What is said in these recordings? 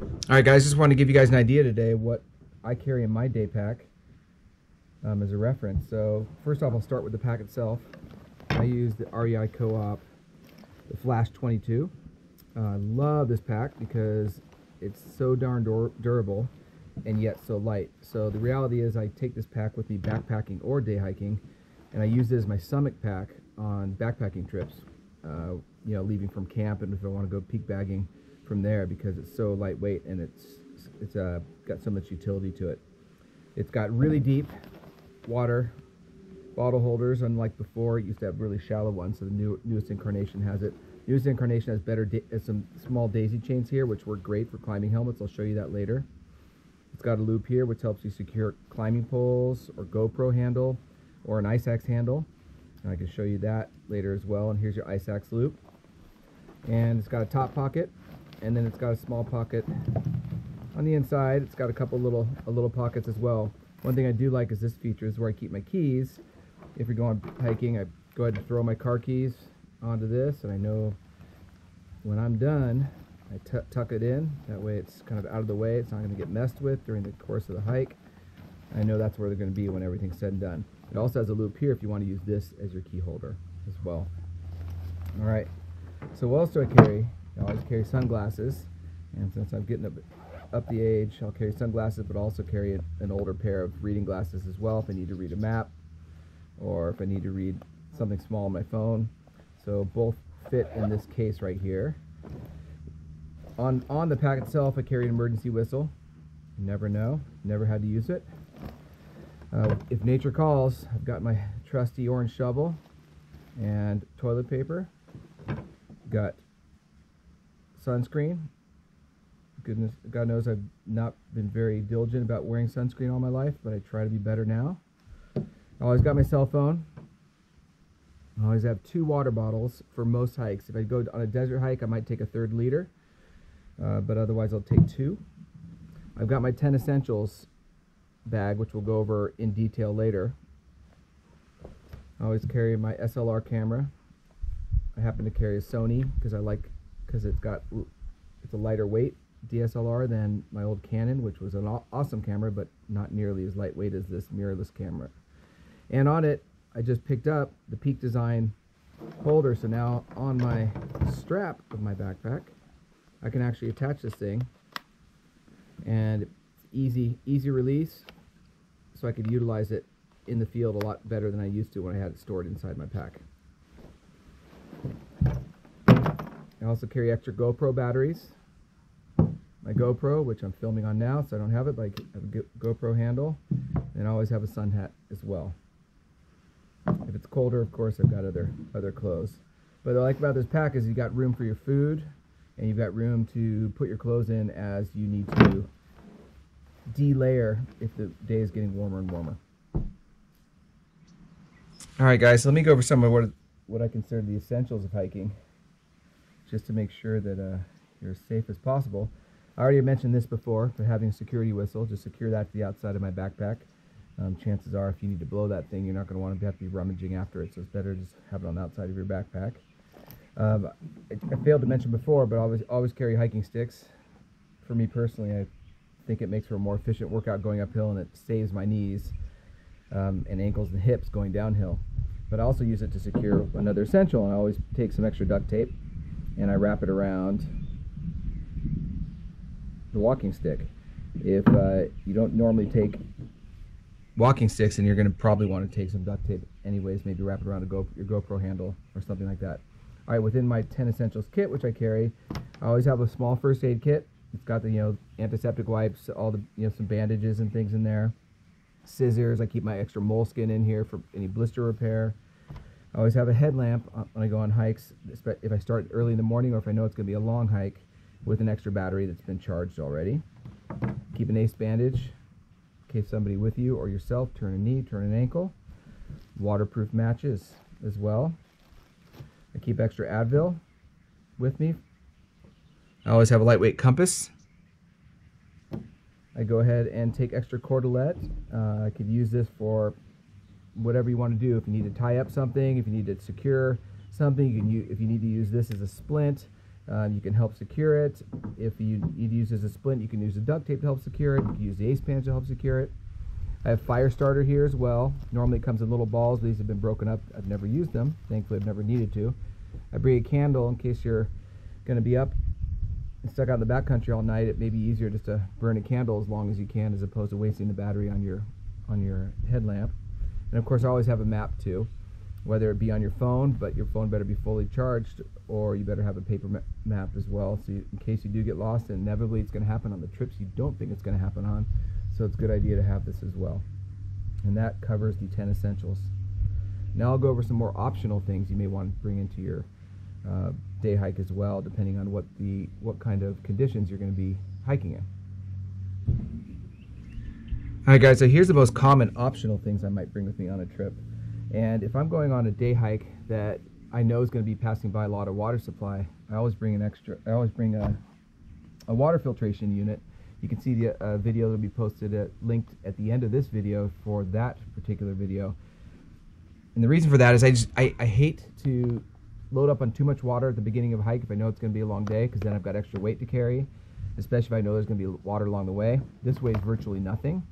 All right, guys, just want to give you guys an idea today of what I carry in my day pack as a reference. So first off, I'll start with the pack itself. I use the REI Co-op, the Flash 22. I love this pack because it's so darn durable and yet so light. So the reality is I take this pack with me backpacking or day hiking, and I use it as my stomach pack on backpacking trips, leaving from camp, and if I want to go peak bagging from there, because it's so lightweight and it's got so much utility to it. It's got really deep water bottle holders, unlike before. It used to have really shallow ones, so the newest incarnation has it. Newest incarnation has better some small daisy chains here, which work great for climbing helmets. I'll show you that later. It's got a loop here, which helps you secure climbing poles or GoPro handle or an ice axe handle. And I can show you that later as well. And here's your ice axe loop. And it's got a top pocket, and then it's got a small pocket on the inside. It's got a couple little pockets as well. One thing I do like is this feature is where I keep my keys. If you're going hiking, I go ahead and throw my car keys onto this, and I know when I'm done, I tuck it in. That way it's kind of out of the way. It's not going to get messed with during the course of the hike. I know that's where they're going to be when everything's said and done. It also has a loop here if you want to use this as your key holder as well. All right, so what else do I carry? I always carry sunglasses, and since I'm getting up the age, I'll carry sunglasses, but also carry an older pair of reading glasses as well if I need to read a map or if I need to read something small on my phone. So both fit in this case right here. On the pack itself, I carry an emergency whistle. You never know, never had to use it. If nature calls, I've got my trusty orange shovel and toilet paper. Got sunscreen. God knows I've not been very diligent about wearing sunscreen all my life, but I try to be better now. I always got my cell phone. I always have 2 water bottles for most hikes. If I go on a desert hike, I might take a 1/3 liter, but otherwise I'll take 2. I've got my 10 essentials bag, which we'll go over in detail later. I always carry my SLR camera. I happen to carry a Sony because it's a lighter weight DSLR than my old Canon, which was an awesome camera, but not nearly as lightweight as this mirrorless camera. And on it, I just picked up the Peak Design holder, so now on my strap of my backpack, I can actually attach this thing, and it's easy release, so I could utilize it in the field a lot better than I used to when I had it stored inside my pack. I also carry extra GoPro batteries. My GoPro, which I'm filming on now, so I don't have it, but I have a GoPro handle, and I always have a sun hat as well. If it's colder, of course, I've got other clothes. But what I like about this pack is you've got room for your food, and you've got room to put your clothes in as you need to de-layer if the day is getting warmer and warmer. All right, guys, so let me go over some of what I consider the essentials of hiking, just to make sure that you're as safe as possible. I already mentioned this before, but having a security whistle, just secure that to the outside of my backpack. Chances are if you need to blow that thing, you're not going to want to have to be rummaging after it, so it's better to just have it on the outside of your backpack. I failed to mention before, but always carry hiking sticks. For me personally, I think it makes for a more efficient workout going uphill, and it saves my knees and ankles and hips going downhill. But I also use it to secure another essential, and I always take some extra duct tape and I wrap it around the walking stick. If you don't normally take walking sticks, and you're going to probably want to take some duct tape anyways, maybe wrap it around your GoPro handle or something like that. All right, within my 10 essentials kit, which I carry, I always have a small first aid kit. It's got the antiseptic wipes, all the some bandages and things in there, scissors. I keep my extra moleskin in here for any blister repair. I always have a headlamp when I go on hikes, if I start early in the morning or if I know it's going to be a long hike, with an extra battery that's been charged already. Keep an ace bandage in case somebody with you or yourself turn a knee, turn an ankle. Waterproof matches as well. I keep extra Advil with me. I always have a lightweight compass. I go ahead and take extra cordelette. I could use this for whatever you want to do. If you need to tie up something, if you need to secure something, if you need to use this as a splint, You can help secure it. If you use as a splint, you can use the duct tape to help secure it. You can use the ace pans to help secure it. I have fire starter here as well. Normally it comes in little balls. These have been broken up. I've never used them. Thankfully, I've never needed to. I bring a candle in case you're going to be up and stuck out in the backcountry all night. It may be easier just to burn a candle as long as you can, as opposed to wasting the battery on your headlamp. And of course, I always have a map too, whether it be on your phone, but your phone better be fully charged, or you better have a paper map as well, so in case you do get lost, and inevitably it's going to happen on the trips you don't think it's going to happen on. So it's a good idea to have this as well. And that covers the 10 essentials. Now I'll go over some more optional things you may want to bring into your day hike as well, depending on what kind of conditions you're going to be hiking in. Alright guys, so here's the most common optional things I might bring with me on a trip. And if I'm going on a day hike that I know is going to be passing by a lot of water supply, I always bring a water filtration unit. You can see the video that will be posted linked at the end of this video for that particular video. And the reason for that is I hate to load up on too much water at the beginning of a hike if I know it's going to be a long day, because then I've got extra weight to carry, especially if I know there's going to be water along the way. This weighs virtually nothing.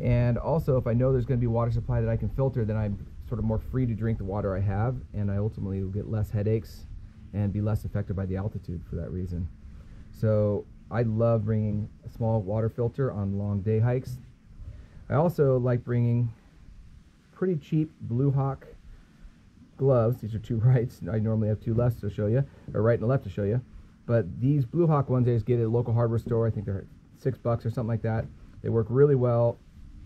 And also, if I know there's going to be water supply that I can filter, then I'm sort of more free to drink the water I have, and I ultimately will get less headaches and be less affected by the altitude for that reason. So I love bringing a small water filter on long day hikes. I also like bringing pretty cheap Blue Hawk gloves. These are two rights. I normally have two lefts to show you, or right and a left to show you. But these Blue Hawk ones I just get at a local hardware store. I think they're $6 or something like that. They work really well,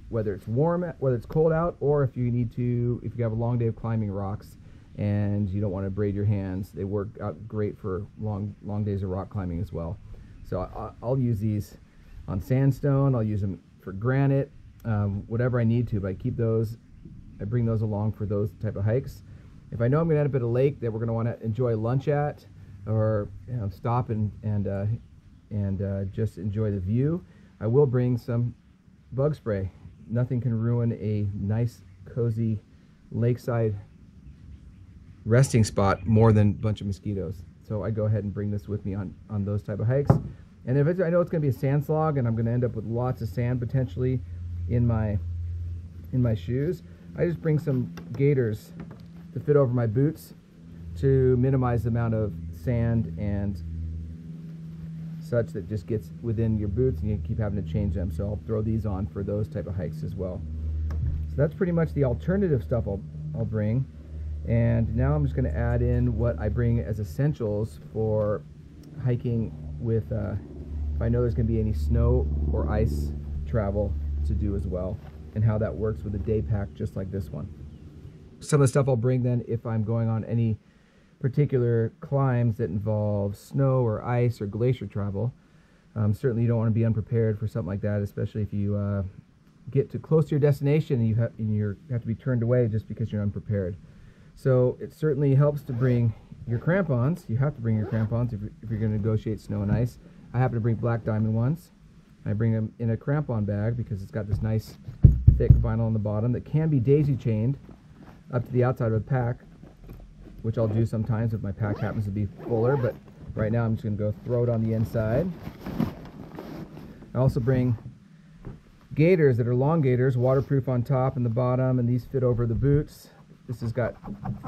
whether it's warm, whether it's cold out, or if you have a long day of climbing rocks and you don't want to braid your hands. They work out great for long days of rock climbing as well. So I'll use these on sandstone. I'll use them for granite, whatever I need to. But I bring those along for those type of hikes. If I know I'm going to end up at a lake that we're going to want to enjoy lunch at, or stop and just enjoy the view, I will bring some bug spray. Nothing can ruin a nice, cozy lakeside resting spot more than a bunch of mosquitoes. So I go ahead and bring this with me on those type of hikes. And if I know it's going to be a sand slog and I'm going to end up with lots of sand potentially in my shoes, I just bring some gaiters to fit over my boots to minimize the amount of sand and such that just gets within your boots and you keep having to change them. So I'll throw these on for those type of hikes as well. So that's pretty much the alternative stuff I'll bring. And now I'm just going to add in what I bring as essentials for hiking with, if I know there's going to be any snow or ice travel to do as well, and how that works with a day pack just like this one. Some of the stuff I'll bring then if I'm going on any particular climbs that involve snow or ice or glacier travel. Certainly you don't want to be unprepared for something like that, especially if you get too close to your destination and you have to be turned away just because you're unprepared. So it certainly helps to bring your crampons. You have to bring your crampons if you're going to negotiate snow and ice. I happen to bring Black Diamond ones. I bring them in a crampon bag because it's got this nice thick vinyl on the bottom that can be daisy chained up to the outside of the pack, which I'll do sometimes if my pack happens to be fuller, but right now I'm just going to go throw it on the inside. I also bring gaiters that are long gaiters, waterproof on top and the bottom, and these fit over the boots. This has got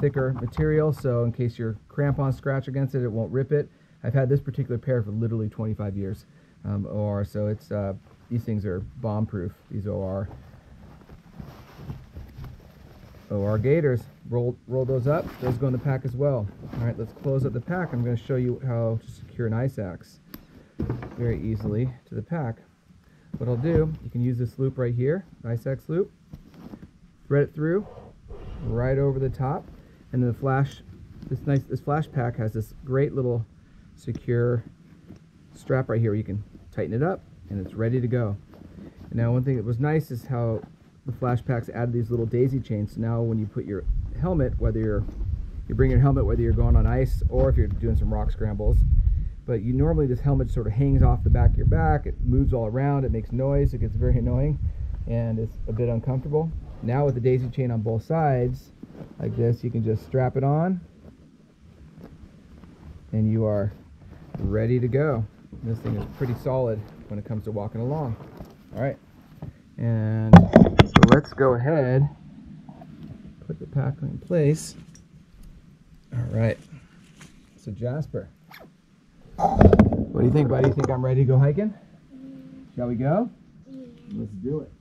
thicker material, so in case your crampons scratch against it, it won't rip it. I've had this particular pair for literally 25 years, OR, so it's these things are bomb-proof, these OR gaiters. Roll those up. Those go in the pack as well. All right, let's close up the pack. I'm going to show you how to secure an ice axe very easily to the pack. What I'll do, you can use this loop right here, ice axe loop, thread it through right over the top, and then this flash pack has this great little secure strap right here where you can tighten it up and it's ready to go. And now one thing that was nice is how the flash packs added these little daisy chains. So now when you put your helmet, whether you bring your helmet whether you're going on ice or if you're doing some rock scrambles, but normally this helmet sort of hangs off the back of your back, it moves all around, it makes noise, it gets very annoying, and it's a bit uncomfortable. Now with the daisy chain on both sides, like this, you can just strap it on, and you are ready to go. This thing is pretty solid when it comes to walking along. All right, and so let's go ahead, put the pack in place. All right, so Jasper, what do you think, buddy? You think I'm ready to go hiking? Shall we go? Let's do it.